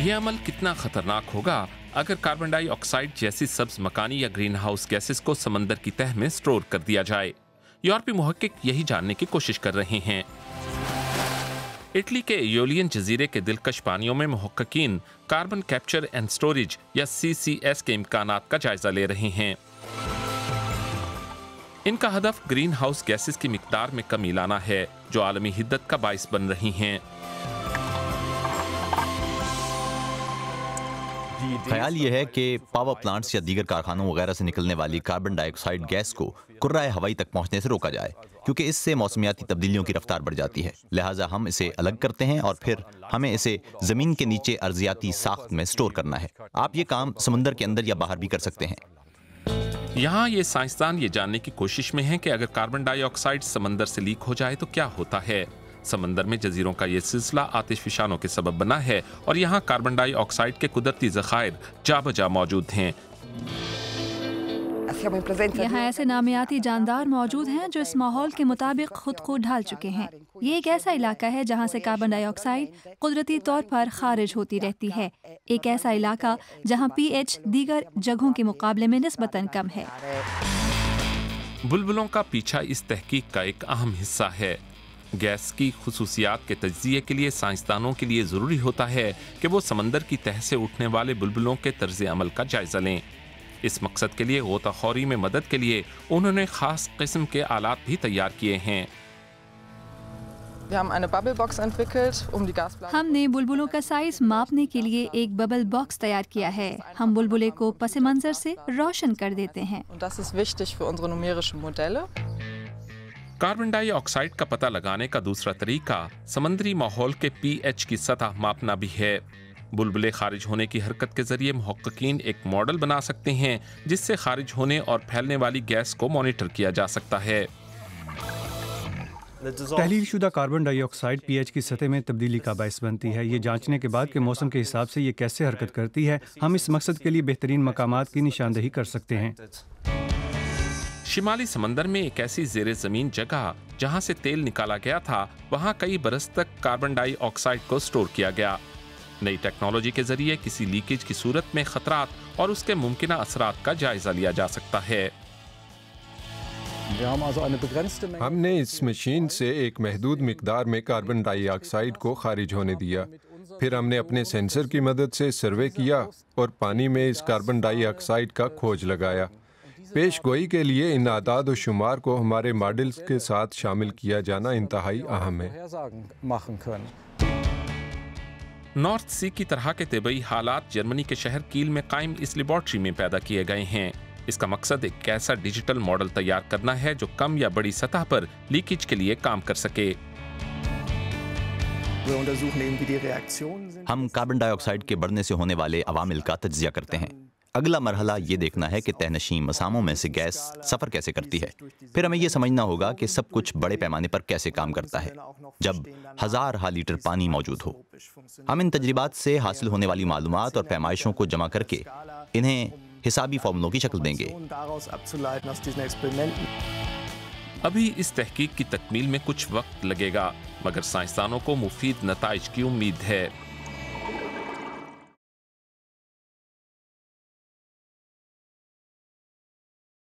ये अमल कितना खतरनाक होगा अगर कार्बन डाई ऑक्साइड जैसी सब्ज मकानी या ग्रीन हाउस गैसेस को समंदर की तह में स्टोर कर दिया जाए। यूरोपीय मुहक्किक यही जानने की कोशिश कर रहे हैं। इटली के एयोलियन जजीरे के दिलकश पानियों में मुहक्किकीन कार्बन कैप्चर एंड स्टोरेज या CCS के इम्कानात का जायजा ले रहे हैं। इनका हदफ ग्रीन हाउस गैसेस की मिकदार में कमी लाना है जो आलमी हिद्दत का बाइस बन रही हैं। ख्याल ये है कि पावर प्लांट्स या दीगर कारखानों वगैरह से निकलने वाली कार्बन डाइऑक्साइड गैस को कुर्राए हवाई तक पहुंचने से रोका जाए, क्योंकि इससे मौसमियाती तब्दीलियों की रफ्तार बढ़ जाती है। लिहाजा हम इसे अलग करते हैं और फिर हमें इसे जमीन के नीचे अर्जियाती साख्त में स्टोर करना है। आप ये काम समुंदर के अंदर या बाहर भी कर सकते हैं। यहाँ ये साइंसदान ये जानने की कोशिश में हैं कि अगर कार्बन डाइऑक्साइड समंदर से लीक हो जाए तो क्या होता है। समंदर में जजीरों का ये सिलसिला आतिशफशानों के सबब बना है और यहाँ कार्बन डाइऑक्साइड के कुदरती ज़खायर जा बजा मौजूद हैं। यहाँ ऐसे नामियाती जानदार मौजूद हैं जो इस माहौल के मुताबिक खुद को ढाल चुके हैं। ये एक ऐसा इलाका है जहाँ से कार्बन डाइऑक्साइड कुदरती तौर पर खारिज होती रहती है। एक ऐसा इलाका जहाँ pH दीगर जगहों के मुकाबले में निस्बतन कम है। बुलबुलों का पीछा इस तहकीक का एक अहम हिस्सा है। गैस की खुसूसियात के तज्जिये के लिए साइंसदानों के लिए ज़रूरी होता है कि वो समंदर की तह से उठने वाले बुलबुलों के तर्ज अमल का जायज़ा लें। इस मकसद के लिए गोताखोरी में मदद के लिए उन्होंने ख़ास किस्म के आलात भी तैयार किए हैं। हमने बुलबुलों का साइज मापने के लिए एक बबल बॉक्स तैयार किया है। हम बुलबुले को पस मंजर से रोशन कर देते हैं। कार्बन डाइऑक्साइड का पता लगाने का दूसरा तरीका समंदरी माहौल के pH की सतह मापना भी है। बुलबुले खारिज होने की हरकत के जरिए मुहक्किकीन एक मॉडल बना सकते हैं जिससे खारिज होने और फैलने वाली गैस को मॉनिटर किया जा सकता है। तहलील शुदा कार्बन डाइऑक्साइड pH की सतह में तब्दीली का बायस बनती है। ये जांचने के बाद कि मौसम के हिसाब से ये कैसे हरकत करती है, हम इस मकसद के लिए बेहतरीन मकामात की निशानदही कर सकते हैं। शिमाली समंदर में एक ऐसी ज़ेरे ज़मीन जगह जहां से तेल निकाला गया था, वहां कई बरस तक कार्बन डाइऑक्साइड को स्टोर किया गया। नई टेक्नोलॉजी के जरिए किसी लीकेज की सूरत में खतरात और उसके मुमकिन असरात का जायजा लिया जा सकता है। हमने इस मशीन से एक महदूद मिकदार में कार्बन डाइऑक्साइड को खारिज होने दिया। फिर हमने अपने सेंसर की मदद से सर्वे किया और पानी में इस कार्बन डाइऑक्साइड का खोज लगाया। पेश गोई के लिए इन आदाद और शुमार को हमारे मॉडल्स के साथ शामिल किया जाना इंतहाई अहम है। नॉर्थ सी की तरह के तबई हालात जर्मनी के शहर कील में कायम इस लेबॉर्ट्री में पैदा किए गए हैं। इसका मकसद एक ऐसा डिजिटल मॉडल तैयार करना है जो कम या बड़ी सतह पर लीकेज के लिए काम कर सके। हम कार्बन डाइऑक्साइड के बढ़ने से होने वाले अवामिल का तज्जिया करते हैं। अगला मरहला ये देखना है कि तहनशीं मसामों में से गैस सफ़र कैसे करती है। फिर हमें ये समझना होगा कि सब कुछ बड़े पैमाने पर कैसे काम करता है जब हज़ार लीटर पानी मौजूद हो। हम इन तजरिबात से हासिल होने वाली मालूमात और पैमाइशों को जमा करके इन्हें हिसाबी फॉर्मूलों की शक्ल देंगे। अभी इस तहकीक की तकमील में कुछ वक्त लगेगा, मगर साइंसदानों को मुफीद नताइज की उम्मीद है।